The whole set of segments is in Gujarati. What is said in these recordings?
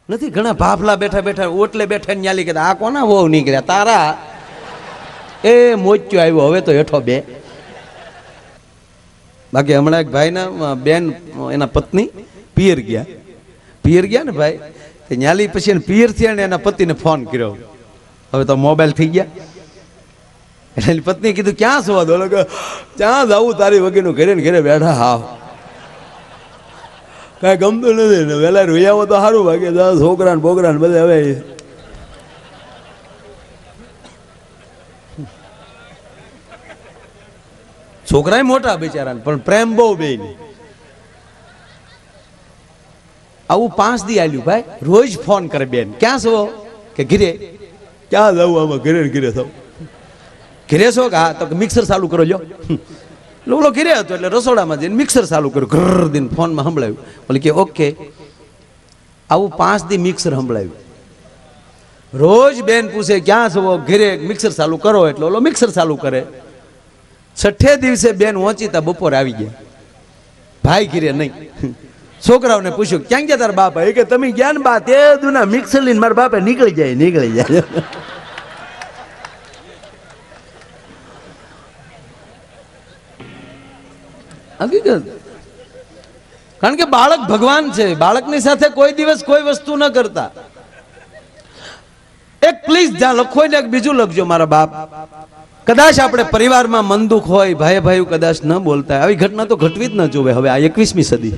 નથી ઘણા ભાફલા બેઠા બેઠા ઓટલે બેઠા ને ન્યાલી કહેતા આ કોના વહુ નીકળ્યા તારા એ મોચ્યો આવ્યો હવે તો હેઠો બે. બાકી હમણાં એક ભાઈના બેન એના પત્ની પિયર ગયા ને ભાઈ ન્યાલી પછી એને પિયર થયા ને એના પતિને ફોન કર્યો. હવે તો મોબાઈલ થઈ ગયા એટલે એની પત્ની કીધું ક્યાં સુવા દો ક્યાં જવું તારી વગેરેનું ઘરે ને ઘરે બેઠા હાવ કાંઈ ગમતું નથી ને વહેલા રોયાવો તો સારું ભાગે છોકરા ને બોકરા ને બધે હવે છોકરા મોટા બિચારા પણ પ્રેમ બહુ બે આવું 5 દી આલ્યું ભાઈ રોજ ફોન કરે બેન ક્યાં છો કે ઘીરે ક્યાં જવું આમાં ઘરે ને ઘીરે થવું ઘીરે છો કે હા તો મિક્સર ચાલુ કરો લ્યો લોલો ઘીરે હતો એટલે રસોડામાં જઈને મિક્સર ચાલુ કર્યું ઘર દીને ફોનમાં સંભળાવ્યું બોલે કે ઓકે આવું 5 દી મિક્સર સંભળાવ્યું. રોજ બેન પૂછે ક્યાં છો ઘીરે મિક્સર ચાલુ કરો એટલે ઓલો મિક્સર ચાલુ કરે. 6 દિવસે બેન ઓચીતા બપોર આવી ગયા ભાઈ ઘીરે નહીં. છોકરાઓને પૂછ્યું ક્યાં ગયા તારા બાપા એ કે તમે ગયા ને બા તે દુના મિક્સર લઈને મારા બાપા નીકળી જાય હકીકત. કારણ કે બાળક ભગવાન છે બાળકની સાથે કોઈ દિવસ કોઈ વસ્તુ ન કરતા. એક પ્લીઝ જ્યાં લખો ને એક બીજું લખજો મારા બાપ કદાચ આપણે પરિવારમાં મન દુઃખ હોય ભાઈ ભાઈ કદાચ ન બોલતા આવી ઘટના તો ઘટવી જ ન જોવે હવે આ 21મી સદી.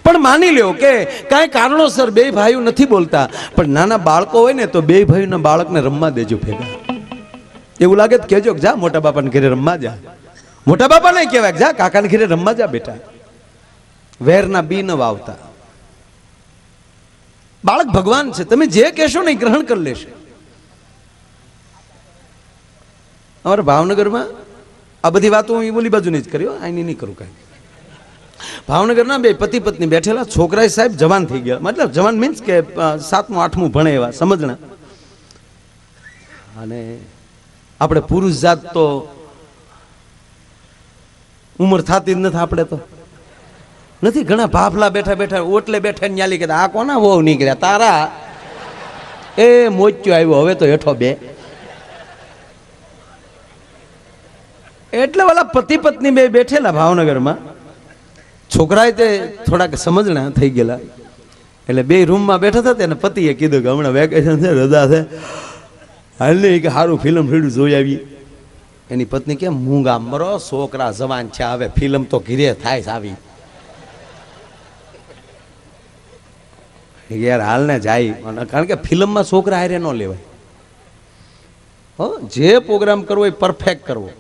પણ માની લ્યો કે કાંઈ કારણોસર બે ભાઈઓ નથી બોલતા પણ નાના બાળકો હોય ને તો બે ભાઈઓના બાળકને રમવા દેજો ભેગા. એવું લાગે તો કહેજો જા મોટા બાપાને ઘરે રમવા જા. મોટા બાપા નહીં કહેવાય જા કાકાને ઘરે રમવા જા બેટા. વેરના બી ન વાવતા. બાળક ભગવાન છે તમે જે કહેશો ને ગ્રહણ કરી લેશે. અમારા ભાવનગરમાં આ બધી વાતો હું બોલી બાજુ નહીં જ કર્યો આની નહીં કરું કાંઈ. ભાવનગરના બે પતિ પત્ની બેઠેલા છોકરા સાહેબ જવાન થઈ ગયા મતલબ જવાન મીન્સ કે 7મું 8મું ભણે એવા સમજણા. અને આપણે પુરુષ જાત તો ઉંમર થતી જ નથી આપણે તો નથી ઘણા ભાફલા બેઠા બેઠા ઓટલે બેઠા ને ન્યાલી કહેતા આ કોના વહુ નીકળ્યા તારા એ મોચ્યો આવ્યો હવે તો હેઠો બે. એટલે ઓલા પતિ પત્ની બે બેઠેલા ભાવનગરમાં છોકરાએ તે થોડાક સમજણા થઈ ગયેલા એટલે બે રૂમમાં બેઠા હતા તેને પતિએ કીધું કે હમણાં વેકેશન છે રજા છે હાલ નહીં કે સારું ફિલ્મ ફીડું જોઈ આવી. એની પત્ની કે મૂંગા મરો છોકરા જવાન છે હવે ફિલ્મ તો ઘીરે થાય આવી યાર હાલ ને જાય કારણ કે ફિલ્મમાં છોકરા હારે ન લેવાય. જે પ્રોગ્રામ કરવો એ પરફેક્ટ કરવો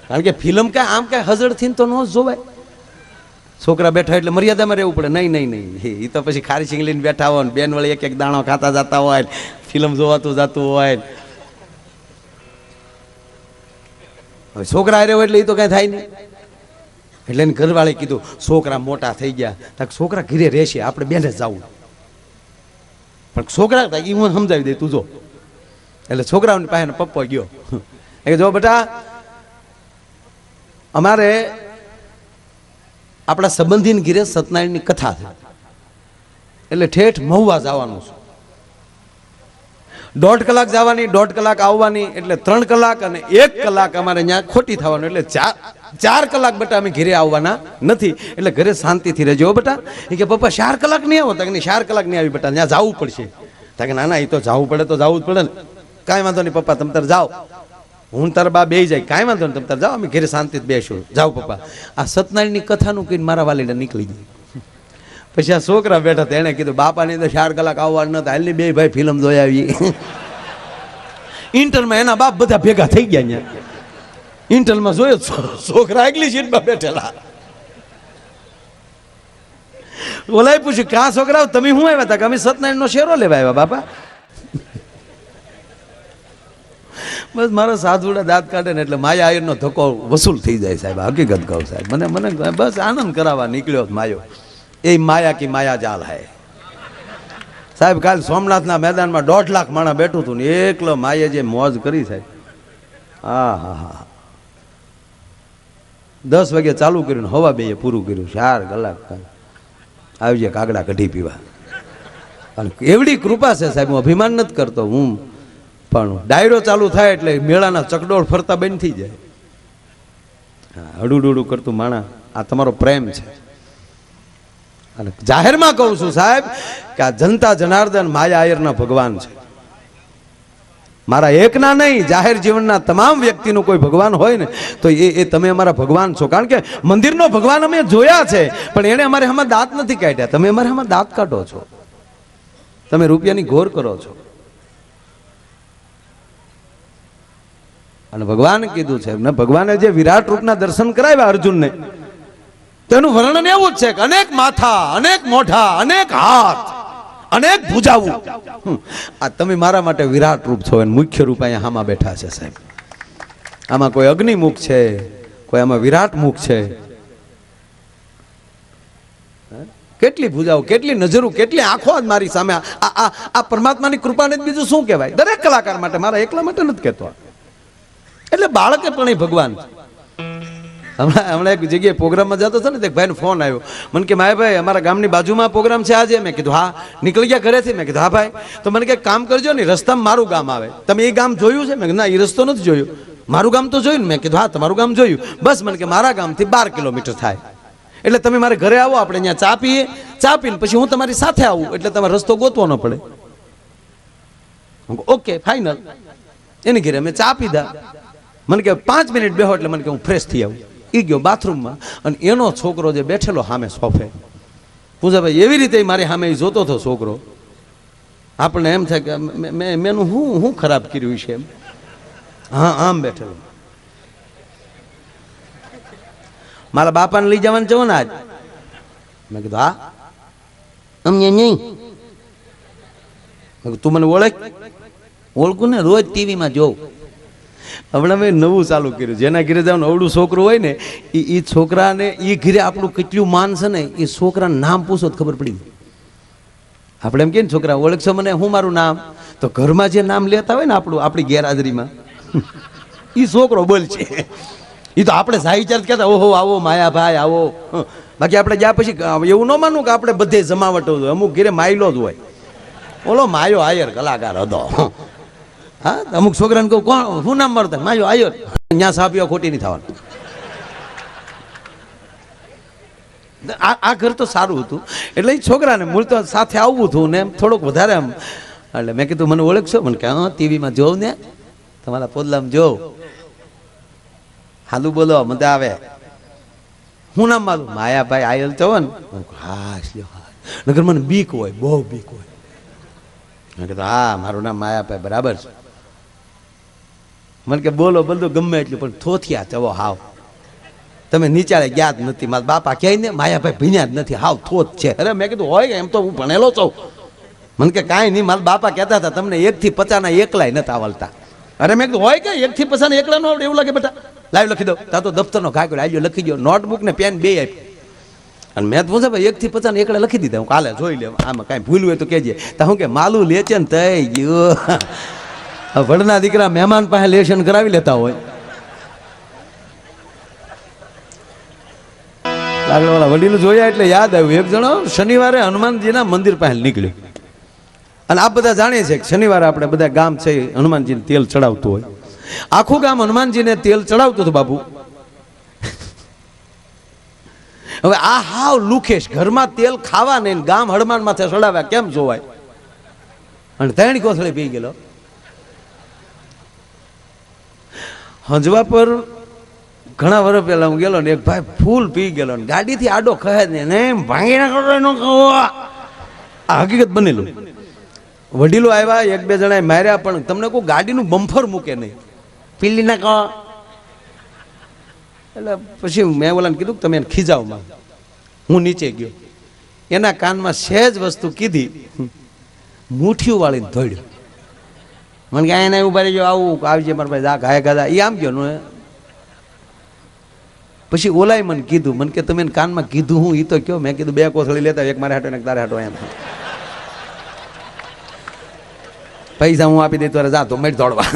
કારણ કે ફિલ્મ કાંઈ આમ કાંઈ હજળથી તો ન જોવાય. છોકરા બેઠા એટલે મર્યાદામાં રહેવું પડે. નહીં નહીં નહીં એ તો પછી ખારી સિંગ લઈને બેઠા હોય ને બેન વળી એક એક દાણો ખાતા જતા હોય ફિલ્મ જોવાતું જતું હોય. હવે છોકરા હારે હોય એટલે એ તો કાંઈ થાય નહીં. એટલે એને ઘરવાળે કીધું છોકરા મોટા થઈ ગયા તો છોકરા ઘીરે રહેશે આપણે બેને જવું પણ છોકરા એ હું સમજાવી દઈ તું જો. એટલે છોકરાઓની પાસે પપ્પો ગયો એ જો બેટા અમારે આપણા સંબંધીને ઘીરે સત્યનારાયણની કથા છે એટલે ઠેઠ મહુવા જવાનું છે. 1.5 કલાક જવાની 1.5 કલાક આવવાની એટલે 3 કલાક અને 1 કલાક અમારે ત્યાં ખોટી થવાનું એટલે 4 કલાક બેટા અમે ઘરે આવવાના નથી એટલે ઘરે શાંતિથી રહેજો બેટા. એ કે પપ્પા 4 કલાક નહીં આવો તક 4 કલાક નહીં આવી બેટા ત્યાં જવું પડશે. કે ના ના એ તો જવું પડે તો જવું જ પડે ને. કાંઈ વાંધો નહીં પપ્પા તમે તાર જાઓ હું તારા બા બે જાય કાંઈ વાંધો નહીં તમે તાર જાઓ અમે ઘરે શાંતિથી બેસું જાઓ પપ્પા. આ સત્યનારાયણની કથાનું કહીને મારા વાલીને નીકળી ગઈ. પછી આ છોકરા બેઠા હતા એને કીધું બાપાની તો 4 કલાક આવવાનું નતા હાલની બે ભાઈ ફિલ્મ જોઈ આવી. ઇન્ટરમાં એના બાપ બધા ભેગા થઈ ગયા અહીંયા ઇન્ટરમાં જોયો છોકરા આગલી સીટમાં બેઠેલા. ઓલાએ પૂછ્યું ક્યાં છોકરાઓ તમે શું આવ્યા હતા કે અમે સત્યનારાયણનો શેરો લેવા આવ્યા બાપા. બસ મારા સાધુડા દાંત કાઢે ને એટલે માયા આયરનો ધક્કો વસૂલ થઈ જાય સાહેબ. હકીકત કહું સાહેબ મને મને બસ આનંદ કરાવવા નીકળ્યો માયો એ માયા કી માયા જાલ હે સાહેબ. કાલ સોમનાથના મેદાનમાં 1.5 લાખ માણસ બેઠું હતું ને એકલો માએ જે મોજ કરી સાહેબ. હા હા હા 10 વાગે ચાલુ કર્યું હવા 2 પૂરું કર્યું 4 કલાક આવી જાય કાગડા કઢી પીવા. અને એવડી કૃપા છે સાહેબ, હું અભિમાન નથી કરતો, હું પણ ડાયરો ચાલુ થાય એટલે મેળાના ચકડોળ ફરતા બંધ થઈ જાય. હડુડુડું કરતું માણા, આ તમારો પ્રેમ છે. અને જાહેરમાં કહું છું સાહેબ કે આ જનતા જનાર્દન માયા આયરના ભગવાન છે, મારા એકના નહીં, જાહેર જીવનના તમામ વ્યક્તિનું કોઈ ભગવાન હોય ને તો એ તમે અમારા ભગવાન છો. કારણ કે મંદિરનો ભગવાન અમે જોયા છે, પણ એને અમારે આમાં દાંત નથી કાઢ્યા, તમે અમારે આમાં દાંત કાઢો છો, તમે રૂપિયાની ઘોર કરો છો. અને ભગવાને કીધું છે ને, ભગવાને જે વિરાટ રૂપના દર્શન કરાવ્યા અર્જુનને, તેનું વર્ણન એવું જ છે કે અનેક માથા, અનેક મોઢા, અનેક હાથ, અનેક ભુજાઓ. આ તમે મારા માટે વિરાટ રૂપ છો, અને મુખ્ય રૂપ અહીંયા હામાં બેઠા છે સાહેબ. આમાં કોઈ અગ્નિમુખ છે, કોઈ આમાં વિરાટ મુખ છે. કેટલી ભુજાઓ, કેટલી નજરો, કેટલી આંખો જ મારી સામે. આ પરમાત્માની કૃપાને બીજું શું કહેવાય? દરેક કલાકાર માટે, મારા એકલા માટે નથી કહેતો. એટલે બાળકે પણ એ ભગવાન. હમણાં એક જગ્યાએ પ્રોગ્રામમાં જતો હતો ને, એક ભાઈનો ફોન આવ્યો, મને કે માયાભાઈ અમારા ગામની બાજુમાં પ્રોગ્રામ છે આજે. મેં કીધું હા. નીકળી ગયા ઘરેથી? મેં કીધું હા ભાઈ. તો મને કે કામ કરજો ને, રસ્તામાં મારું ગામ આવે, તમે એ ગામ જોયું છે? મેં કીધું ના, એ રસ્તો નથી જોયો. મારું ગામ તો જોયું ને? મેં કીધું હા તમારું ગામ જોયું. બસ મને કે મારા ગામથી 12 કિલોમીટર થાય, એટલે તમે મારે ઘરે આવો, આપણે અહીંયા ચા પીએ, ચા પીને પછી હું તમારી સાથે આવું, એટલે તમારે રસ્તો ગોતવો ન પડે. Okay final. એની ઘરે અમે ચા પીધા. મને કે 5 મિનિટ બેહો, એટલે મને કે હું ફ્રેશ થઈ આવું. એ ગયો બાથરૂમમાં, અને એનો છોકરો જે બેઠેલો સામે સોફે, પૂજાભાઈ એવી રીતે મારી સામે જોતો હતો છોકરો. આપણને એમ થાય કે મેનું હું ખરાબ કર્યું છે એમ. હા આમ બેઠેલો. મારા બાપાને લઈ જવાનું છો ને આજ? મેં કીધું હા. અમને નહીં. તું મને ઓળખ? ઓળખું ને, રોજ ટીવીમાં જોઉં. હમણાં મેં નવું ચાલુ કર્યું, જેના ઘરે જાવ ને અવડું છોકરું હોય ને, એ છોકરાને એ ઘરે આપણું કેટલું માન છે ને, એ છોકરાનું નામ પૂછો તો ખબર પડી. આપણે એમ કે ને છોકરા ઓળખશો મને, હું મારું નામ, તો ઘરમાં જે નામ લેતા હોય ને આપણું, આપણી ગેરહાજરીમાં, એ છોકરો બોલ છે. એ તો આપણે સાહિચાર કહેતા, ઓહો આવો માયાભાઈ આવો. બાકી આપણે ગયા પછી એવું ન માનવું કે આપણે બધે જમાવટ હોય. અમુક ઘરે માયલો જ હોય, ઓલો માયો આયર કલાકાર હતો. હા, અમુક છોકરાને કહું કોણ, શું નામ મળતા? માયો આયર. ત્યાં સાપીઓ ખોટી નહીં થવાનું. આ ઘર તો સારું હતું, એટલે એ છોકરાને મૂળ તો સાથે આવવું હતું ને, એમ થોડુંક વધારે આમ. એટલે મેં કીધું મને ઓળખશો? મને કે હા ટીવીમાં જોઉં ને, તમારા પોદલામાં જોઉં. હાલું બોલો, મજા આવે. હું નામ મારું? માયાભાઈ આયલ છો ને? હા. નગર મને બીક હોય, બહુ બીક હોય. મેં કીધું હા મારું નામ માયાભાઈ, બરાબર છે. મને કે બોલો બધું ગમે એટલું, પણ થોથિયા ચવો હાવ. તમે નીચાળે ગયા જ નથી. મારા બાપા કહે ને માયાભાઈ ભીન્યા જ નથી, હાવ થોત છે. અરે મેં કીધું હોય એમ તો હું ભણેલો છું. મને કે કાંઈ નહીં, મારા બાપા કહેતા હતા તમને 1 થી 50 એકલાય નથી આવડતા. અરે મેં કીધું હોય કે 1 થી 50 એકલા ન આવડે એવું લાગે બેટા? લાવી લખી દો. તા તો દફતરનો ઘા કર્યો, આવ્યો લખી દો. નોટબુક ને પેન બે આપી. અને મેં પૂછે ભાઈ 1 થી 50 એકલા લખી દીધા. હું કાલે જોઈ લે, આમાં કાંઈ ભૂલ હોય તો કહેજે. તા હું કે માલું લે છે ને થઈ ગયું. વડના દીકરા મહેમાન પાસે લેશન કરાવી લેતા હોય. લાગડવાળા વડીલો જોયા એટલે યાદ આવ્યું. એક જણો શનિવારે હનુમાનજીના મંદિર પાસે નીકળ્યો. અને આપ બધા જાણીએ છીએ કે શનિવારે આપણે બધા ગામ છે હનુમાનજીને તેલ ચડાવતું હોય. આખું ગામ હનુમાનજીને તેલ ચડાવતું હતું બાપુ. હવે આ હાવ લુખેશ, ઘરમાં તેલ ખાવા નહીં, ગામ હનુમાન માથે ચડાવ્યા કેમ જોવાય? અને 3 કોથળી પી ગયેલો. હંજવા પર ઘણા વર્ષ પહેલા હું ગયેલો ને, એક ભાઈ ફૂલ પી ગયેલો ને ગાડીથી આડો કહે ને ભાંગી નાખો. આ હકીકત બનેલું. વડીલો આવ્યા, 1-2 જણાએ માર્યા, પણ તમને કોઈ ગાડીનું બમ્ફર મૂકે નહીં, પીલી નાખો. એટલે પછી મેં ઓલાને કીધું કે તમે એને ખીજાવમાં. હું નીચે ગયો, એના કાનમાં સહેજ વસ્તુ કીધી, મુઠ્ઠીઓ વાળીને ધોડ્યો. મને કે એને ઉભા રહેજો, આવું આવજે મારા ભાઈ, આ ગાય ગાધા. એ આમ ગયો ને. પછી ઓલાય મને કીધું, મને કે તમે એને કાનમાં કીધું હું? એ તો કયો. મેં કીધું 2 કોથળી લેતા, એક મારે હાટો ને એક તારે હાટો. એમ પૈસા હું આપી દઈ તો જા તો મેં દોડવા.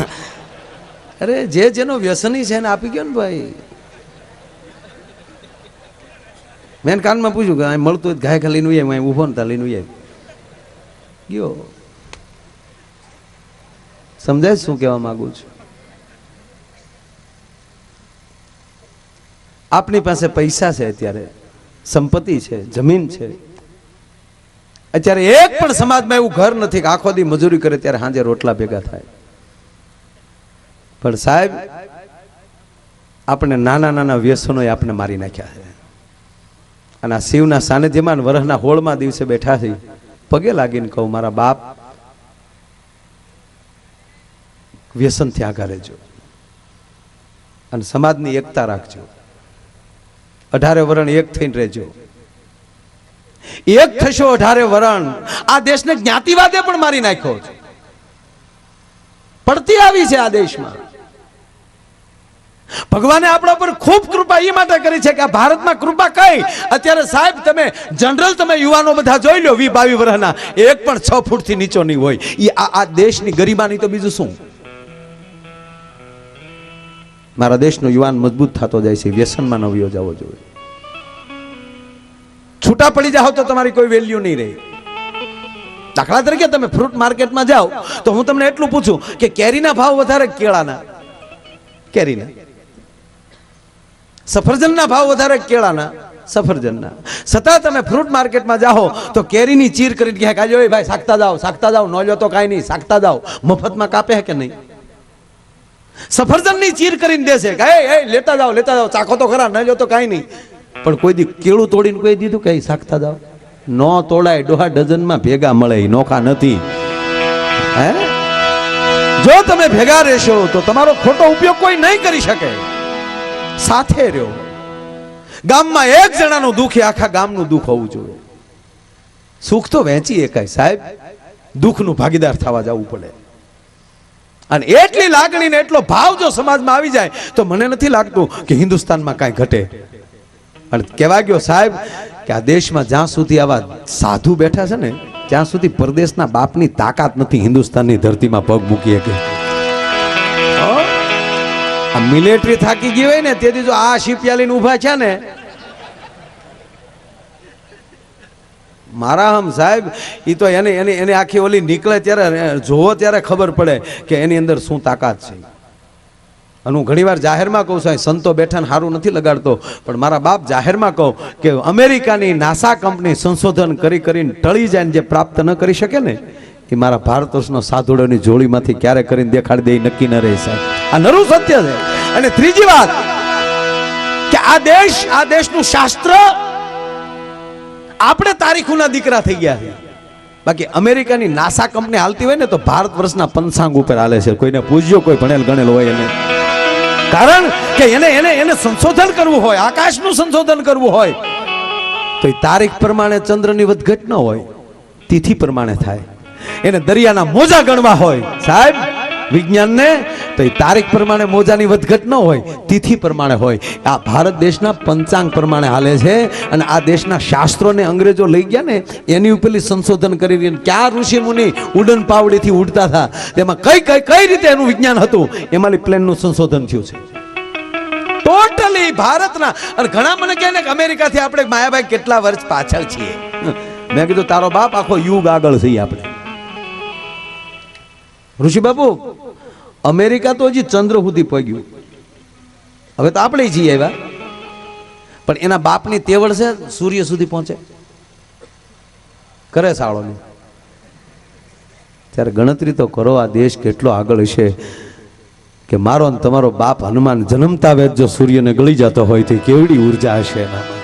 અરે જે જેનો વ્યસની છે એને આપી ગયો ને ભાઈ. મેં કાનમાં પૂછ્યું કે અહીં મળતું હોય ગાય ખા લઈને ઉભો ને ત્યાં લઈને ગયો. સમજાય શું કહેવા માંગુ છું? આપની પાસે પૈસા છે, અત્યારે સંપત્તિ છે, જમીન છે, અત્યારે એક પણ સમાજમાં એવું ઘર નથી કે આખો દી મજૂરી કરે ત્યારે સાંજે રોટલા ભેગા થાય. પણ સાહેબ, આપણે નાના નાના વ્યસનોએ આપણે મારી નાખ્યા છે. અને આ શિવના સાનિધ્યમાં વરહના હોળમાં દિવસે બેઠા છે, પગે લાગીને કહું, મારા બાપ, વ્યસનથી આગળ રહેજો અને સમાજની એકતા રાખજો. 18 વરણ એક થઈને રહેજો. એક થશો 18 વરણ. આ દેશને જ્ઞાતિવાદે પણ મારી નાખ્યો છે. પડતી આવી છે આ દેશમાં. ભગવાને આપણા પર ખૂબ કૃપા એ માટે કરી છે કે આ ભારતમાં કૃપા કઈ. અત્યારે સાહેબ તમે જનરલ તમે યુવાનો બધા જોઈ લો, 20-22 વર્ષના, એક પણ 6 ફૂટથી નીચો નહીં હોય. એ આ દેશની ગરિમાની તો બીજું શું. મારા દેશનો યુવાન મજબૂત થતો જાય છે. વ્યસનમાં ન વયો જવો જોઈએ. છૂટા પડી જાઓ તો તમારી કોઈ વેલ્યુ નહીં રહે. દાખલા તરીકે તમે ફ્રૂટ માર્કેટમાં જાઓ તો હું તમને એટલું પૂછું કે કેરીના ભાવ વધારે કેળાના? કેરીના. સફરજનના ભાવ વધારે કેળાના? સફરજનના. છતાં તમે ફ્રૂટ માર્કેટમાં જાઓ તો કેરીની ચીર કરીને કહે કાજો ભાઈ સાકતા જાઓ, ન લો તો કાંઈ નહીં, સાકતા જાઓ. મફતમાં કાપે કે નહીં? સફરજનની ચીર કરીને દેશે કે લેતા જાઓ, ચાખો તો ખરા, ન લો તો કાંઈ નહીં. પણ કોઈ દી કેળું તોડીને કોઈ દીધું કે સાકતા જાઓ? ન તોડાય, ડોહા ડઝનમાં ભેગા મળે, નોખા નથી. હે, જો તમે ભેગા રહેશો તો તમારો ખોટો ઉપયોગ કોઈ નહીં કરી શકે. સાથે રહ્યો. ગામમાં એક જણાનું દુઃખ એ આખા ગામનું દુઃખ હોવું જોઈએ. સુખ તો વહેંચી એકાય સાહેબ, દુઃખનું ભાગીદાર થવા જવું પડે. અને એટલી લાગણી ને એટલો ભાવ જો સમાજમાં આવી જાય તો મને નથી લાગતું કે હિન્દુસ્તાનમાં કાંઈ ઘટે. અને કહેવા ગયો સાહેબ કે આ દેશમાં જ્યાં સુધી આવા સાધુ બેઠા છે ને, ત્યાં સુધી પરદેશના બાપની તાકાત નથી હિન્દુસ્તાનની ધરતીમાં પગ મૂકી શકે. આ મિલિટરી થાકી ગઈ હોય ને તેથી જો આ શિપયાલીને ઊભા છે ને, મારા હમ સાહેબ, એ તો એને આખી ઓલી નીકળે ત્યારે જોવો ત્યારે ખબર પડે કે એની અંદર શું તાકાત છે. અને હું ઘણીવાર જાહેરમાં કહું છું, સંતો બેઠાને સારું નથી લગાડતો, પણ મારા બાપ જાહેરમાં કહું કે અમેરિકાની નાસા કંપની સંશોધન કરીને ટળી જાય ને જે પ્રાપ્ત ન કરી શકે ને, એ મારા ભારત વર્ષનો સાધુડોની જોડીમાંથી ક્યારે કરીને દેખાડી દે નક્કી ન રહે સાહેબ. આ નરું સત્ય છે. અને ત્રીજી વાત કે આ દેશનું શાસ્ત્ર, આપણે તારીખોના દીકરા થઈ ગયા છે. બાકી અમેરિકાની નાસા કંપની હાલતી હોય ને તો ભારત વર્ષના પંચાંગ ઉપર હાલે છે. કોઈને પૂછજો, કોઈ ભણેલ ગણેલ હોય એને. કારણ કે એને સંશોધન કરવું હોય, આકાશનું સંશોધન કરવું હોય તો એ તારીખ પ્રમાણે ચંદ્રની વધઘટ ન હોય, તિથિ પ્રમાણે થાય. એને દરિયાના મોજા ગણવા હોય સાહેબ વિજ્ઞાનને, તો એ તારીખ પ્રમાણે મોજાની વધઘટ ન હોય, તિથિ પ્રમાણે હોય. આ ભારત દેશના પંચાંગ પ્રમાણે હાલે છે. અને આ દેશના શાસ્ત્રોને અંગ્રેજો લઈ ગયા ને, એની ઉપરથી સંશોધન કરી ક્યાં ઋષિ મુનિ ઉડન પાવડીથી ઉડતા હતા, તેમાં કઈ રીતે એનું વિજ્ઞાન હતું, એમાંની પ્લેનનું સંશોધન થયું છે ટોટલી ભારતના. અને ઘણા મને કહે ને કે અમેરિકાથી આપણે માયાભાઈ કેટલા વર્ષ પાછળ છીએ. મેં કીધું તારો બાપ આખો યુગ આગળ છીએ આપણે. ઋષિ બાપુ, અમેરિકા તો હજી ચંદ્ર સુધી પહોંચ્યું, હવે તો આપણે જઈએ આવ્યા, પણ એના બાપની તેવડ છે સૂર્ય સુધી પહોંચે કરે સાળોની. ત્યારે ગણતરી તો કરો આ દેશ કેટલો આગળ હશે કે મારો ને તમારો બાપ હનુમાન જન્મતા વેદ જો સૂર્યને ગળી જતો હોય તો કેવડી ઉર્જા હશે એનામાં.